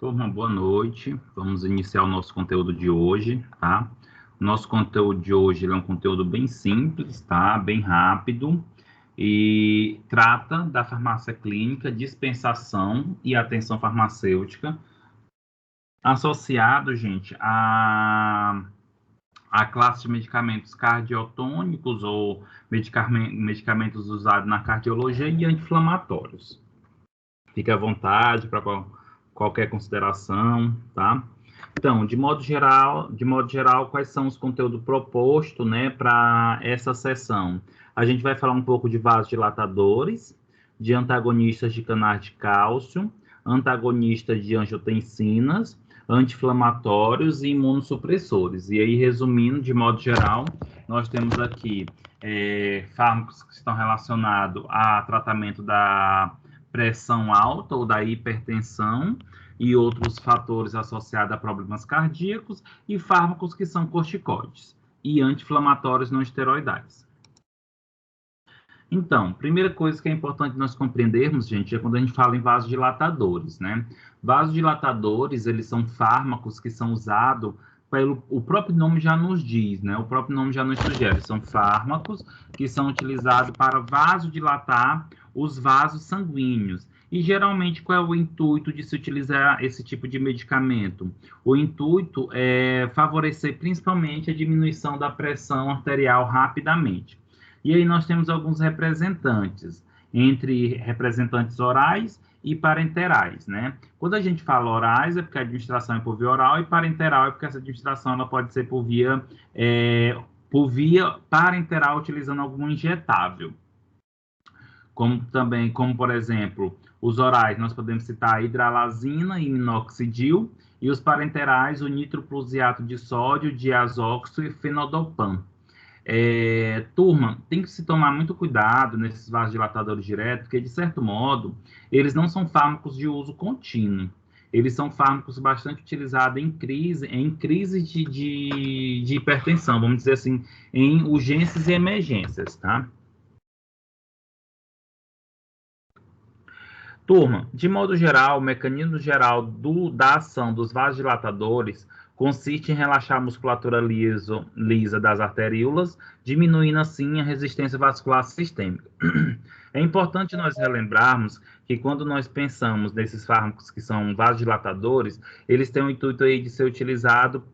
Turma, boa noite. Vamos iniciar o nosso conteúdo de hoje, tá? O nosso conteúdo de hoje é um conteúdo bem simples, tá? Bem rápido e trata da farmácia clínica, dispensação e atenção farmacêutica, associado, gente, a classe de medicamentos cardiotônicos ou medicamentos usados na cardiologia e anti-inflamatórios. Fique à vontade para qualquer consideração, tá? Então, de modo geral, quais são os conteúdos propostos, né, para essa sessão? A gente vai falar um pouco de vasodilatadores, de antagonistas de canais de cálcio, antagonistas de angiotensinas, anti-inflamatórios e imunossupressores. E aí, resumindo, de modo geral, nós temos aqui fármacos que estão relacionados a tratamento da pressão alta ou da hipertensão e outros fatores associados a problemas cardíacos e fármacos que são corticoides e anti-inflamatórios não esteroidais. Então, primeira coisa que é importante nós compreendermos, gente, é quando a gente fala em vasodilatadores, né? Vasodilatadores, eles são fármacos que são usados o próprio nome já nos diz, né? O próprio nome já nos sugere. São fármacos que são utilizados para vasodilatar os vasos sanguíneos. E, geralmente, qual é o intuito de se utilizar esse tipo de medicamento? O intuito é favorecer, principalmente, a diminuição da pressão arterial rapidamente. E aí nós temos alguns representantes, entre representantes orais e parenterais, né? Quando a gente fala orais, é porque a administração é por via oral, e parenteral é porque essa administração ela pode ser por via parenteral, utilizando algum injetável. Como, por exemplo, os orais, nós podemos citar a hidralazina e minoxidil, e os parenterais, o nitroprusiato de sódio, diazoxo e fenodopan. Turma, tem que se tomar muito cuidado nesses vasodilatadores diretos, porque, de certo modo, eles não são fármacos de uso contínuo. Eles são fármacos bastante utilizados em crise de hipertensão, vamos dizer assim, em urgências e emergências, tá? Turma, de modo geral, o mecanismo geral da ação dos vasodilatadores consiste em relaxar a musculatura lisa das arteríolas, diminuindo assim a resistência vascular sistêmica. É importante nós relembrarmos que quando nós pensamos nesses fármacos que são vasodilatadores, eles têm o intuito aí de ser utilizado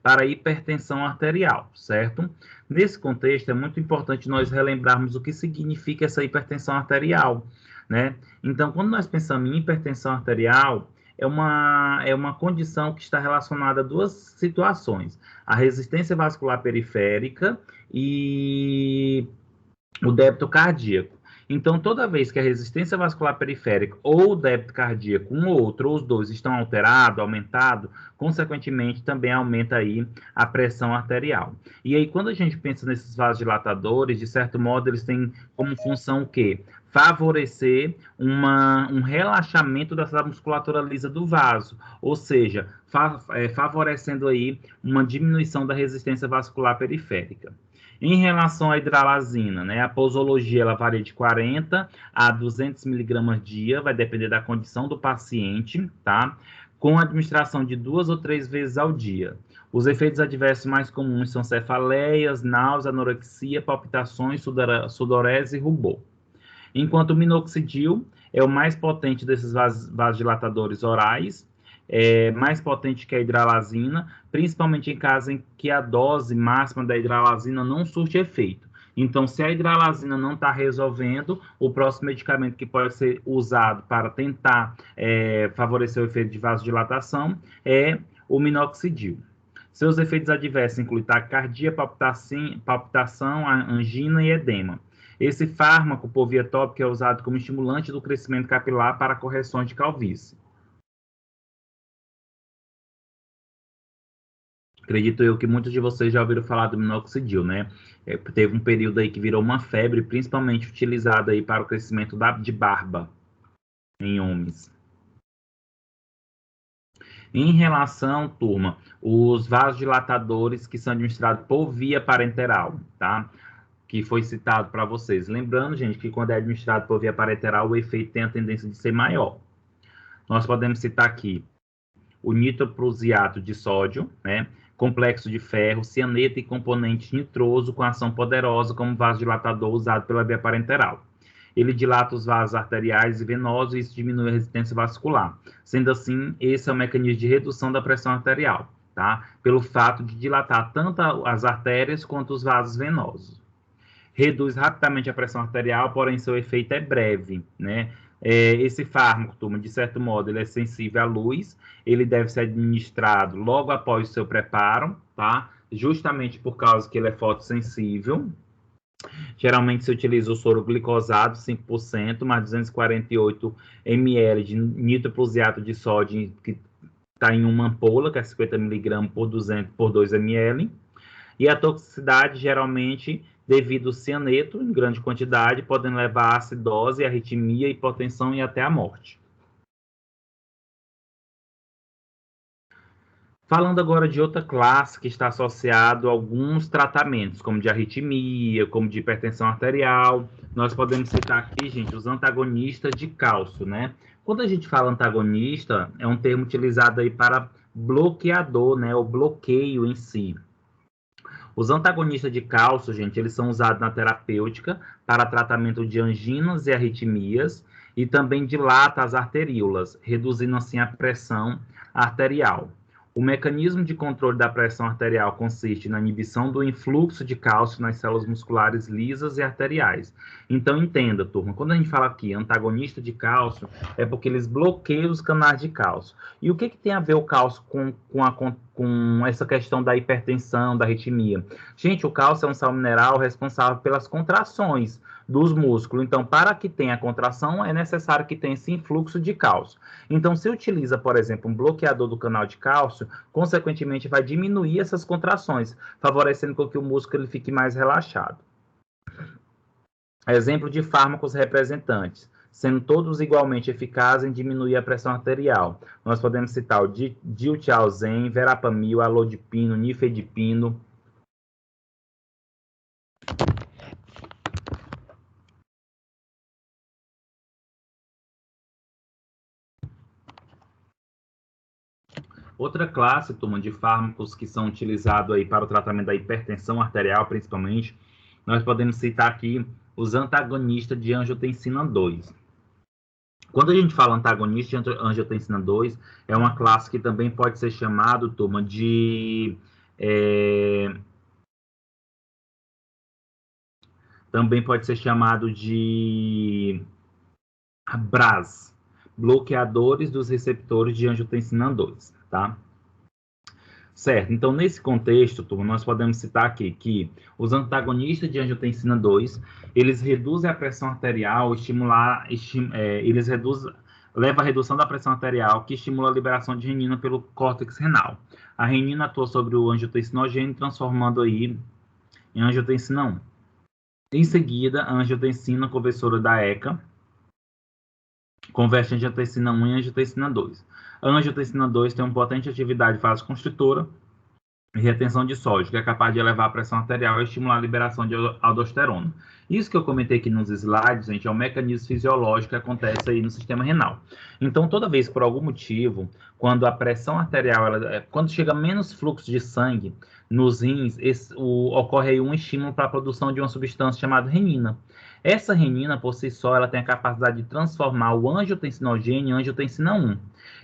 para hipertensão arterial, certo? Nesse contexto, é muito importante nós relembrarmos o que significa essa hipertensão arterial, né? Então, quando nós pensamos em hipertensão arterial, é uma condição que está relacionada a duas situações: a resistência vascular periférica e o débito cardíaco. Então, toda vez que a resistência vascular periférica ou o débito cardíaco, um ou outro, ou os dois, estão alterados, aumentados, consequentemente, também aumenta aí a pressão arterial. E aí, quando a gente pensa nesses vasodilatadores, de certo modo, eles têm como função o quê? Favorecer um relaxamento dessa musculatura lisa do vaso, ou seja, favorecendo aí uma diminuição da resistência vascular periférica. Em relação à hidralazina, né, a posologia ela varia de 40 a 200 mg dia, vai depender da condição do paciente, tá? Com administração de 2 ou 3 vezes ao dia. Os efeitos adversos mais comuns são cefaleias, náusea, anorexia, palpitações, sudorese e rubor. Enquanto o minoxidil é o mais potente desses vasodilatadores orais, mais potente que a hidralazina, principalmente em casos em que a dose máxima da hidralazina não surte efeito. Então, se a hidralazina não está resolvendo, o próximo medicamento que pode ser usado para tentar favorecer o efeito de vasodilatação é o minoxidil. Seus efeitos adversos incluem taquicardia, palpitação, angina e edema. Esse fármaco, por via tópica, é usado como estimulante do crescimento capilar para correções de calvície. Acredito eu que muitos de vocês já ouviram falar do minoxidil, né? Teve um período aí que virou uma febre, principalmente utilizado aí para o crescimento de barba em homens. Em relação, turma, os vasodilatadores que são administrados por via parenteral, tá? Que foi citado para vocês. Lembrando, gente, que quando é administrado por via parenteral, o efeito tem a tendência de ser maior. nós podemos citar aqui o nitroprusiato de sódio, né? Complexo de ferro, cianeto e componente nitroso com ação poderosa como vasodilatador usado pela via parenteral. Ele dilata os vasos arteriais e venosos e isso diminui a resistência vascular. Sendo assim, esse é o mecanismo de redução da pressão arterial, tá? Pelo fato de dilatar tanto as artérias quanto os vasos venosos. Reduz rapidamente a pressão arterial, porém seu efeito é breve, né? Esse fármaco, turma, de certo modo, ele é sensível à luz, ele deve ser administrado logo após o seu preparo, tá? Justamente por causa que ele é fotossensível. Geralmente se utiliza o soro glicosato, 5%, mais 248 ml de nitroprusiato de sódio, que está em uma ampola, que é 50 mg por 2 ml. E a toxicidade, geralmente, devido ao cianeto, em grande quantidade, podem levar a acidose, arritmia, hipotensão e até a morte. Falando agora de outra classe que está associado a alguns tratamentos, como de arritmia, como de hipertensão arterial, nós podemos citar aqui, gente, os antagonistas de cálcio, né? Quando a gente fala antagonista, é um termo utilizado aí para bloqueador, né? O bloqueio em si. Os antagonistas de cálcio, gente, eles são usados na terapêutica para tratamento de anginas e arritmias e também dilata as arteríolas, reduzindo assim a pressão arterial. O mecanismo de controle da pressão arterial consiste na inibição do influxo de cálcio nas células musculares lisas e arteriais. Então, entenda, turma, quando a gente fala aqui antagonista de cálcio, é porque eles bloqueiam os canais de cálcio. E o que tem a ver o cálcio com essa questão da hipertensão, da arritmia? Gente, o cálcio é um sal mineral responsável pelas contrações dos músculos. Então, para que tenha contração, é necessário que tenha esse influxo de cálcio. Então, se utiliza, por exemplo, um bloqueador do canal de cálcio, consequentemente vai diminuir essas contrações, favorecendo com que o músculo ele fique mais relaxado. Exemplo de fármacos representantes, sendo todos igualmente eficazes em diminuir a pressão arterial. Nós podemos citar o diltiazem, verapamil, alodipino, nifedipino. Outra classe, turma, de fármacos que são utilizados aí para o tratamento da hipertensão arterial, principalmente, nós podemos citar aqui os antagonistas de angiotensina 2. Quando a gente fala antagonista de angiotensina 2, é uma classe que também pode ser chamado, turma, de... também pode ser chamado de BRAS, bloqueadores dos receptores de angiotensina 2, tá? Certo, então nesse contexto, turma, nós podemos citar aqui que os antagonistas de angiotensina 2, eles reduzem a pressão arterial, leva à redução da pressão arterial, que estimula a liberação de renina pelo córtex renal. A renina atua sobre o angiotensinogênio, transformando aí em angiotensina 1. Em seguida, a angiotensina conversora da ECA converte a angiotensina 1 em angiotensina 2. A angiotensina 2 tem uma potente atividade vasoconstritora e retenção de sódio, que é capaz de elevar a pressão arterial e estimular a liberação de aldosterona. Isso que eu comentei aqui nos slides, gente, é um mecanismo fisiológico que acontece aí no sistema renal. Então, toda vez, por algum motivo, quando a pressão arterial, quando chega menos fluxo de sangue nos rins, ocorre aí um estímulo para a produção de uma substância chamada renina. Essa renina, por si só, ela tem a capacidade de transformar o angiotensinogênio em angiotensina 1.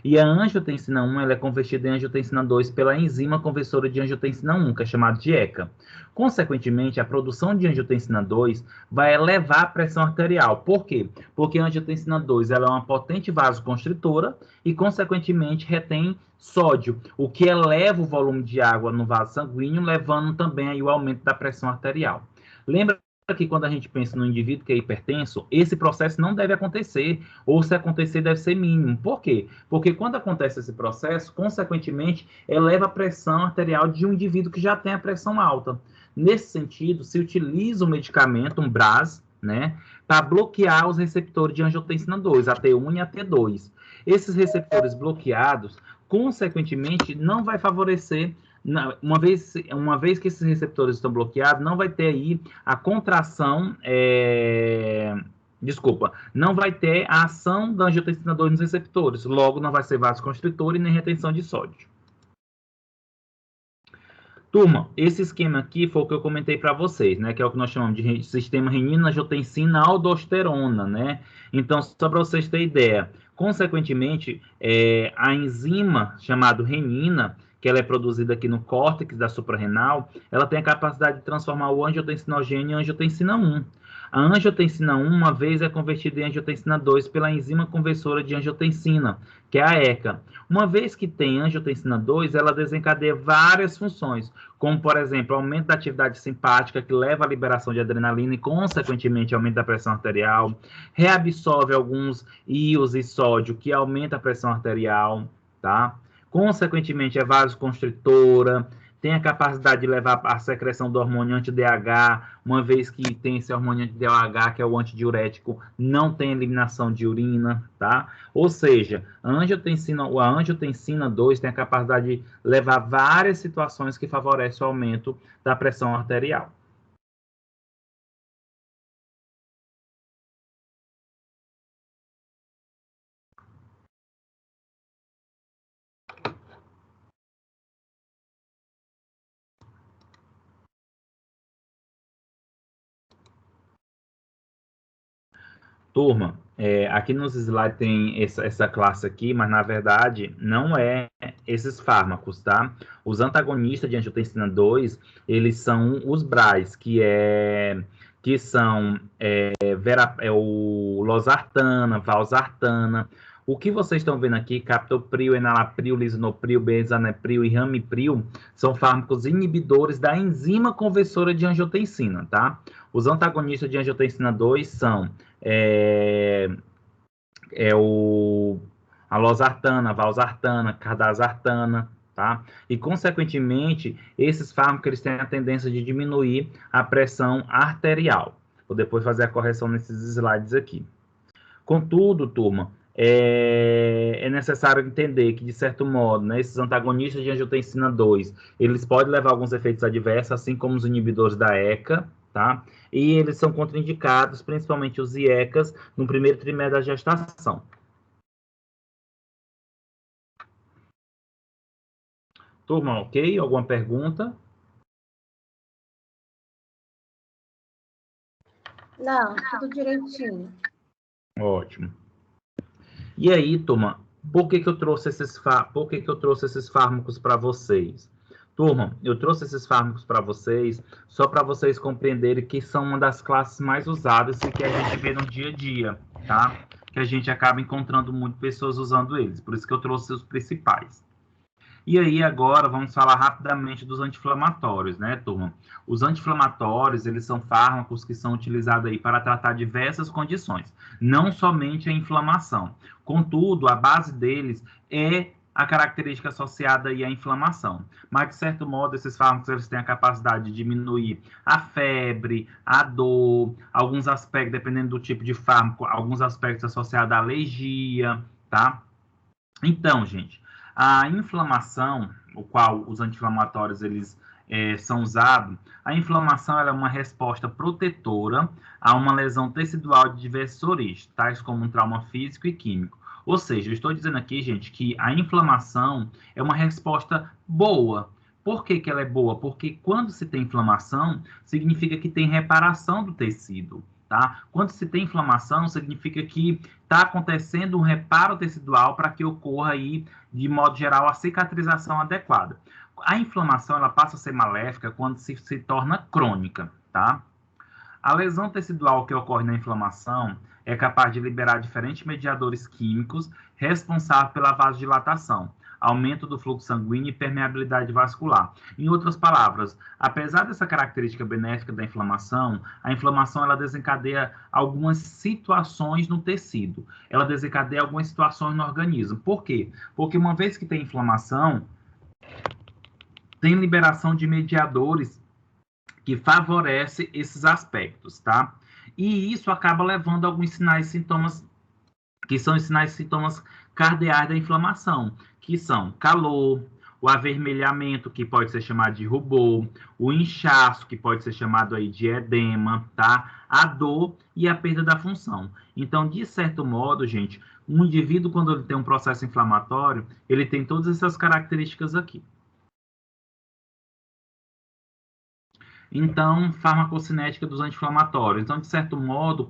E a angiotensina 1 ela é convertida em angiotensina 2 pela enzima conversora de angiotensina 1, que é chamada de ECA. Consequentemente, a produção de angiotensina 2 vai elevar a pressão arterial. Por quê? Porque a angiotensina 2 ela é uma potente vasoconstritora e, consequentemente, retém sódio, o que eleva o volume de água no vaso sanguíneo, levando também aí o aumento da pressão arterial. Lembra que quando a gente pensa no indivíduo que é hipertenso, esse processo não deve acontecer, ou se acontecer deve ser mínimo. Por quê? Porque quando acontece esse processo, consequentemente, eleva a pressão arterial de um indivíduo que já tem a pressão alta. Nesse sentido, se utiliza o medicamento, um BRAS, né, para bloquear os receptores de angiotensina 2, a T1 e a T2. Esses receptores bloqueados, consequentemente, não vai favorecer, uma vez que esses receptores estão bloqueados, não vai ter aí a contração Desculpa, não vai ter a ação da angiotensina 2 nos receptores, logo não vai ser vasoconstritor e nem retenção de sódio. Turma, esse esquema aqui foi o que eu comentei para vocês, né? Que é o que nós chamamos de sistema renina-angiotensina-aldosterona, né? Então, só para vocês terem ideia, consequentemente, a enzima chamada renina, que ela é produzida aqui no córtex da suprarrenal, ela tem a capacidade de transformar o angiotensinogênio em angiotensina 1. A angiotensina 1, uma vez, é convertida em angiotensina 2 pela enzima conversora de angiotensina, que é a ECA. Uma vez que tem angiotensina 2, ela desencadeia várias funções, como, por exemplo, aumento da atividade simpática, que leva à liberação de adrenalina e, consequentemente, aumento da pressão arterial, reabsorve alguns íons e sódio, que aumenta a pressão arterial, tá? Consequentemente, é vasoconstritora, tem a capacidade de levar a secreção do hormônio anti-DH, uma vez que tem esse hormônio anti-DH, que é o antidiurético, não tem eliminação de urina, tá? Ou seja, a angiotensina 2 tem a capacidade de levar várias situações que favorecem o aumento da pressão arterial. Turma, aqui nos slides tem essa classe aqui, mas na verdade não é esses fármacos, tá? Os antagonistas de angiotensina 2, eles são os BRAs, que são o losartana, valsartana. O que vocês estão vendo aqui, captopril, enalapril, lisinopril, benzanepril e ramipril, são fármacos inibidores da enzima conversora de angiotensina, tá? Os antagonistas de angiotensina 2 são a losartana, valsartana, cardazartana, tá? E, consequentemente, esses fármacos eles têm a tendência de diminuir a pressão arterial. Vou depois fazer a correção nesses slides aqui. Contudo, turma, é necessário entender que, de certo modo, né, esses antagonistas de angiotensina 2, eles podem levar a alguns efeitos adversos, assim como os inibidores da ECA, tá? E eles são contraindicados, principalmente os IECAs, no primeiro trimestre da gestação. Turma, ok? Alguma pergunta? Não, tudo direitinho. Ótimo. E aí, turma, por que eu trouxe esses fármacos para vocês? Turma, eu trouxe esses fármacos para vocês só para vocês compreenderem que são uma das classes mais usadas e que a gente vê no dia a dia, tá? Que a gente acaba encontrando muitas pessoas usando eles. Por isso que eu trouxe os principais. E aí, agora, vamos falar rapidamente dos anti-inflamatórios, né, turma? Os anti-inflamatórios, eles são fármacos que são utilizados aí para tratar diversas condições, não somente a inflamação. Contudo, a base deles é a característica associada aí à inflamação. Mas, de certo modo, esses fármacos eles têm a capacidade de diminuir a febre, a dor, alguns aspectos, dependendo do tipo de fármaco, alguns aspectos associados à alergia, tá? Então, gente, a inflamação, o qual os anti-inflamatórios eles são usados, a inflamação ela é uma resposta protetora a uma lesão tecidual de diversas origens, tais como um trauma físico e químico. Ou seja, eu estou dizendo aqui, gente, que a inflamação é uma resposta boa. Por que ela é boa? Porque quando se tem inflamação, significa que tem reparação do tecido. Tá? Quando se tem inflamação, significa que está acontecendo um reparo tecidual para que ocorra aí, de modo geral, a cicatrização adequada. A inflamação ela passa a ser maléfica quando se torna crônica, tá? A lesão tecidual que ocorre na inflamação é capaz de liberar diferentes mediadores químicos responsáveis pela vasodilatação, aumento do fluxo sanguíneo e permeabilidade vascular. Em outras palavras, apesar dessa característica benéfica da inflamação, a inflamação ela desencadeia algumas situações no tecido, ela desencadeia algumas situações no organismo. Por quê? Porque uma vez que tem inflamação, tem liberação de mediadores que favorece esses aspectos, tá? E isso acaba levando a alguns sinais e sintomas, que são os sinais e sintomas cardeais da inflamação, que são calor, o avermelhamento, que pode ser chamado de rubor, o inchaço, que pode ser chamado aí de edema, tá? A dor e a perda da função. Então, de certo modo, gente, um indivíduo, quando ele tem um processo inflamatório, ele tem todas essas características aqui. Então, farmacocinética dos anti-inflamatórios. Então, de certo modo,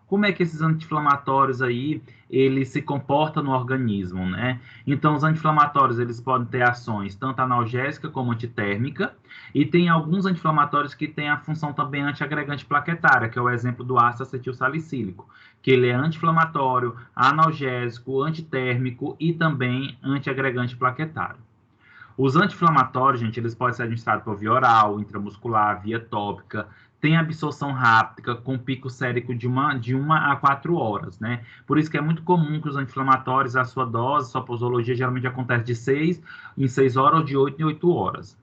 como é que esses anti-inflamatórios aí, eles se comportam no organismo, né? Então, os anti-inflamatórios, eles podem ter ações tanto analgésica como antitérmica, e tem alguns anti-inflamatórios que têm a função também antiagregante plaquetária, que é o exemplo do ácido acetilsalicílico, que ele é anti-inflamatório, analgésico, antitérmico e também antiagregante plaquetário. Os anti-inflamatórios, gente, eles podem ser administrados por via oral, intramuscular, via tópica, tem absorção rápida, com pico sérico de uma a 4 horas, né? Por isso que é muito comum que os anti-inflamatórios, a sua dose, sua posologia, geralmente acontece de 6 em 6 horas ou de 8 em 8 horas.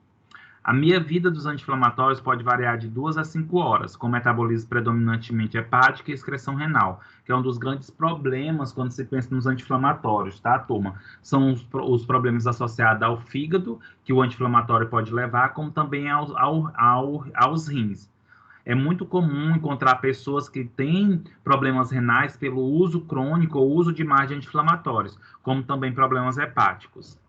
A meia-vida dos anti-inflamatórios pode variar de 2 a 5 horas, com metabolismo predominantemente hepático e excreção renal, que é um dos grandes problemas quando se pensa nos anti-inflamatórios, tá, turma? São os problemas associados ao fígado, que o anti-inflamatório pode levar, como também aos rins. É muito comum encontrar pessoas que têm problemas renais pelo uso crônico ou uso demais de anti-inflamatórios, como também problemas hepáticos.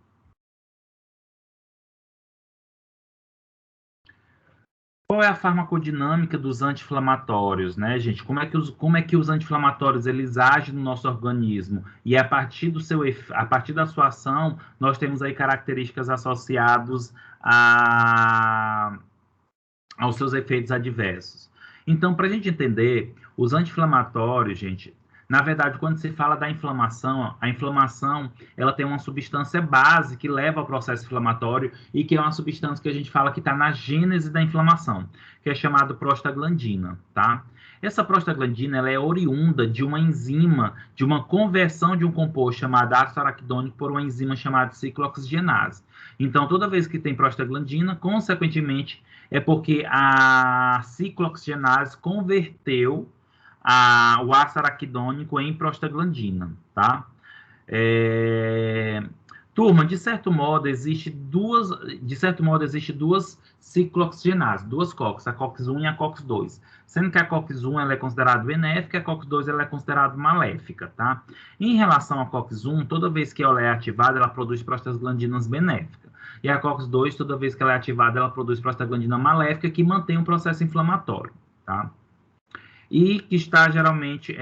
Qual é a farmacodinâmica dos anti-inflamatórios, né, gente? Como é que os anti-inflamatórios eles agem no nosso organismo? E a partir da sua ação, nós temos aí características associadas aos seus efeitos adversos. Então, para a gente entender, os anti-inflamatórios, gente, na verdade, quando se fala da inflamação, a inflamação ela tem uma substância base que leva ao processo inflamatório e que é uma substância que a gente fala que está na gênese da inflamação, que é chamada prostaglandina, tá? Essa prostaglandina ela é oriunda de uma enzima, de uma conversão de um composto chamado ácido araquidônico por uma enzima chamada ciclooxigenase. Então, toda vez que tem prostaglandina, consequentemente, é porque a ciclooxigenase converteu o ácido araquidônico em prostaglandina, tá? Turma, de certo modo, existe duas ciclooxigenases, duas COX, a COX-1 e a COX-2. Sendo que a COX-1 ela é considerada benéfica, a COX-2 ela é considerada maléfica, tá? Em relação à COX-1, toda vez que ela é ativada, ela produz prostaglandinas benéficas. E a COX-2, toda vez que ela é ativada, ela produz prostaglandina maléfica, que mantém um processo inflamatório, tá? E que está geralmente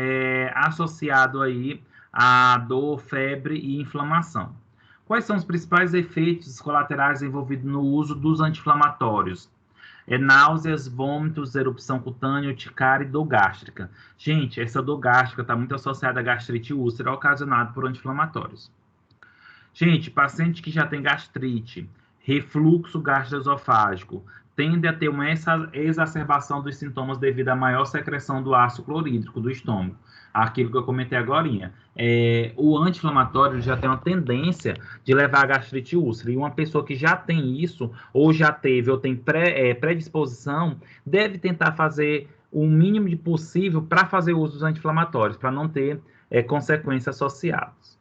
associado aí a dor, febre e inflamação. Quais são os principais efeitos colaterais envolvidos no uso dos anti-inflamatórios? Náuseas, vômitos, erupção cutânea, urticária e dor gástrica. Gente, essa dor gástrica está muito associada à gastrite úlcera ocasionada por anti-inflamatórios. Gente, paciente que já tem gastrite, refluxo gastroesofágico, tende a ter uma exacerbação dos sintomas devido à maior secreção do ácido clorídrico do estômago. Aquilo que eu comentei agora. O anti-inflamatório já tem uma tendência de levar a gastrite úlcera. E uma pessoa que já tem isso, ou já teve, ou tem predisposição, deve tentar fazer o mínimo de possível para fazer uso dos anti-inflamatórios, para não ter consequências associadas.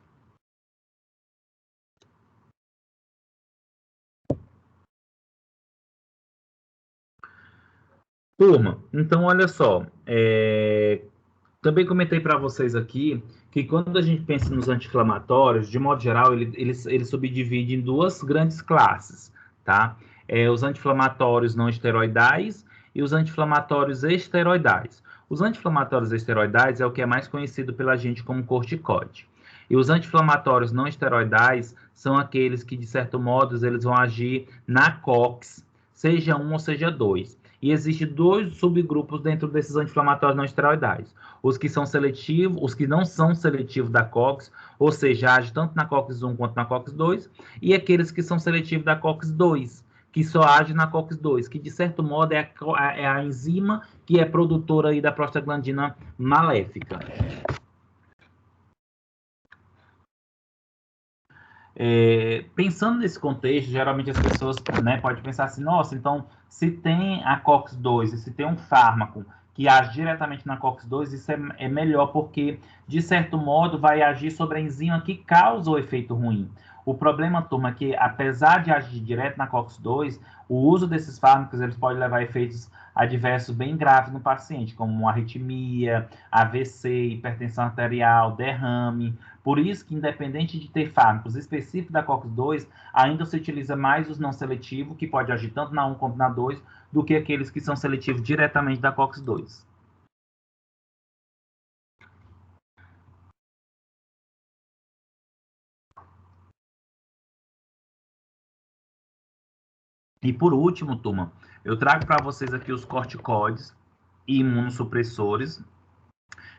Turma, então olha só, também comentei para vocês aqui que quando a gente pensa nos anti-inflamatórios, de modo geral, ele subdivide em duas grandes classes, tá? Os anti-inflamatórios não esteroidais e os anti-inflamatórios esteroidais. Os anti-inflamatórios esteroidais é o que é mais conhecido pela gente como corticoide. E os anti-inflamatórios não esteroidais são aqueles que, de certo modo, eles vão agir na COX, seja um ou seja dois. E existem dois subgrupos dentro desses anti-inflamatórios não esteroidais. Os que são seletivos, os que não são seletivos da COX, ou seja, agem tanto na COX-1 quanto na COX-2, e aqueles que são seletivos da COX-2, que só agem na COX-2, que de certo modo é a enzima que é produtora aí da prostaglandina maléfica. Pensando nesse contexto, geralmente as pessoas podem pensar assim, nossa, então se tem a COX-2 e se tem um fármaco que age diretamente na COX-2, isso é melhor porque, de certo modo, vai agir sobre a enzima que causa o efeito ruim. O problema, turma, é que apesar de agir direto na COX-2, o uso desses fármacos eles pode levar a efeitos adversos bem graves no paciente, como arritmia, AVC, hipertensão arterial, derrame. Por isso que, independente de ter fármacos específicos da COX-2, ainda se utiliza mais os não seletivos, que pode agir tanto na 1 quanto na 2, do que aqueles que são seletivos diretamente da COX-2. E por último, turma, eu trago para vocês aqui os corticoides e imunossupressores.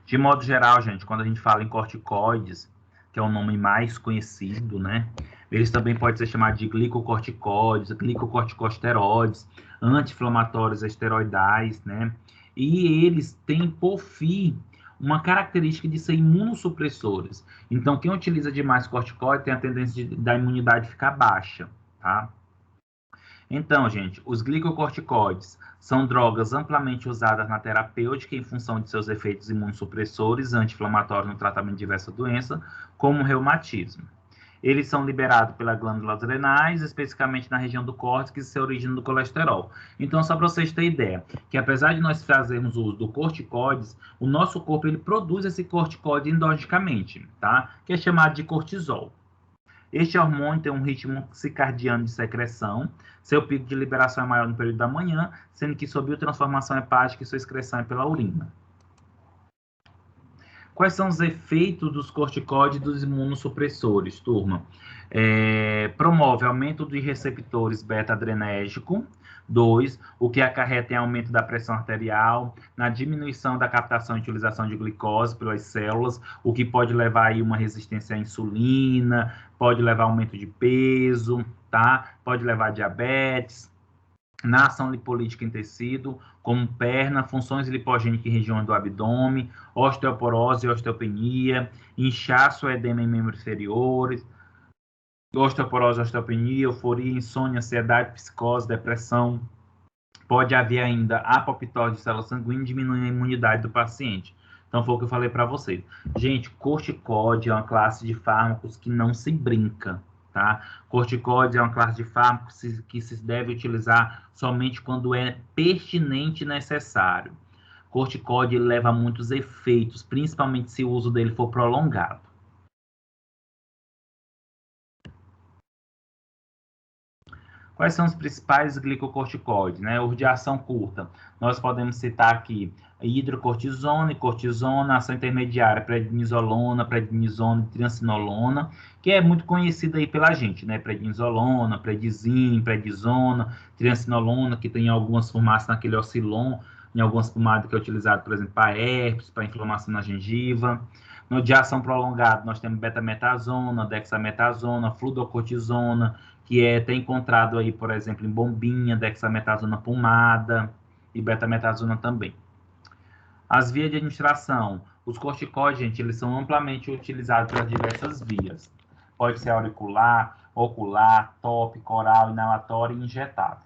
De modo geral, gente, quando a gente fala em corticoides, que é o nome mais conhecido, né? Eles também podem ser chamados de glicocorticoides, glicocorticosteroides, anti-inflamatórios esteroidais, né? E eles têm, por fim, uma característica de ser imunossupressores. Então, quem utiliza demais corticoide tem a tendência da imunidade ficar baixa, tá? Então, gente, os glicocorticoides são drogas amplamente usadas na terapêutica em função de seus efeitos imunossupressores anti-inflamatórios no tratamento de diversas doenças, como o reumatismo. Eles são liberados pelas glândulas adrenais, especificamente na região do córtex, e se originam do colesterol. Então, só para vocês terem ideia, que apesar de nós fazermos uso do corticoides, o nosso corpo ele produz esse corticoide endogenicamente, tá? Que é chamado de cortisol. Este hormônio tem um ritmo circadiano de secreção. Seu pico de liberação é maior no período da manhã, sendo que sua biotransformação hepática e sua excreção é pela urina. Quais são os efeitos dos corticoides e dos imunossupressores, turma? Promove aumento de receptores beta-adrenérgico. 2, o que acarreta em aumento da pressão arterial, na diminuição da captação e utilização de glicose pelas células, o que pode levar aí uma resistência à insulina, pode levar a aumento de peso, tá? Pode levar a diabetes. Na ação lipolítica em tecido, como perna, funções lipogênicas em regiões do abdômen, osteoporose e osteopenia, inchaço, edema em membros inferiores, osteoporose, osteopenia, euforia, insônia, ansiedade, psicose, depressão. Pode haver ainda apoptose de célula sanguínea, diminuindo a imunidade do paciente. Então, foi o que eu falei para vocês. Gente, corticóide é uma classe de fármacos que não se brinca, tá? Corticóide é uma classe de fármacos que se deve utilizar somente quando é pertinente e necessário. Corticóide leva a muitos efeitos, principalmente se o uso dele for prolongado. Quais são os principais glicocorticoides, né? Os de ação curta. Nós podemos citar aqui hidrocortisona e cortisona, ação intermediária, prednisolona, prednisona e triancinolona, que é muito conhecida aí pela gente, né? Prednisolona, predizin, prednisona, triancinolona, que tem algumas formações naquele oscilon, em algumas pomadas que é utilizado, por exemplo, para herpes, para inflamação na gengiva. No de ação prolongada, nós temos betametasona, dexametasona, fluocortisona, que tem encontrado aí, por exemplo, em bombinha, dexametasona pomada e betametasona também. As vias de administração. Os corticoides, gente, eles são amplamente utilizados pelas diversas vias. Pode ser auricular, ocular, tópico, oral, inalatório e injetável.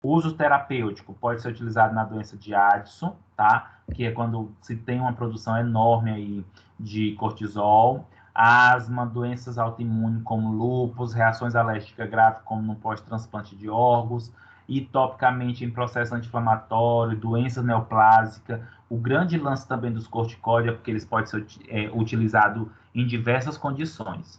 O uso terapêutico pode ser utilizado na doença de Addison, tá? Que é quando se tem uma produção enorme aí de cortisol. Asma, doenças autoimunes como lúpus, reações alérgicas graves como no pós-transplante de órgãos, e topicamente em processo anti-inflamatório, doenças neoplásicas. O grande lance também dos corticoides é porque eles podem ser utilizados em diversas condições.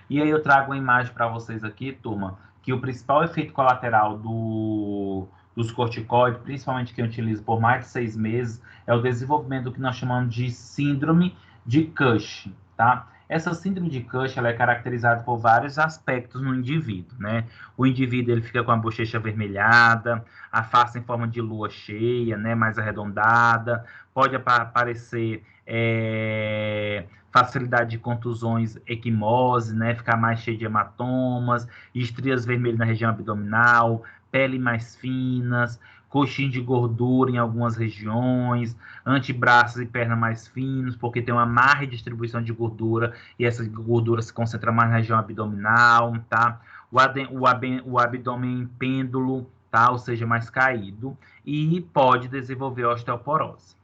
E aí eu trago uma imagem para vocês aqui, turma, que o principal efeito colateral dos corticoides, principalmente quem utiliza por mais de 6 meses, é o desenvolvimento do que nós chamamos de síndrome de Cushing, tá? Essa síndrome de Cushing ela é caracterizada por vários aspectos no indivíduo, né? O indivíduo ele fica com a bochecha avermelhada, a face em forma de lua cheia, né, mais arredondada, pode aparecer facilidade de contusões, equimose, né, ficar mais cheio de hematomas, estrias vermelhas na região abdominal, pele mais finas, coxinha de gordura em algumas regiões, antebraços e pernas mais finos, porque tem uma má redistribuição de gordura e essa gordura se concentra mais na região abdominal, tá? O abdômen em pêndulo, tá? Ou seja, mais caído, e pode desenvolver osteoporose.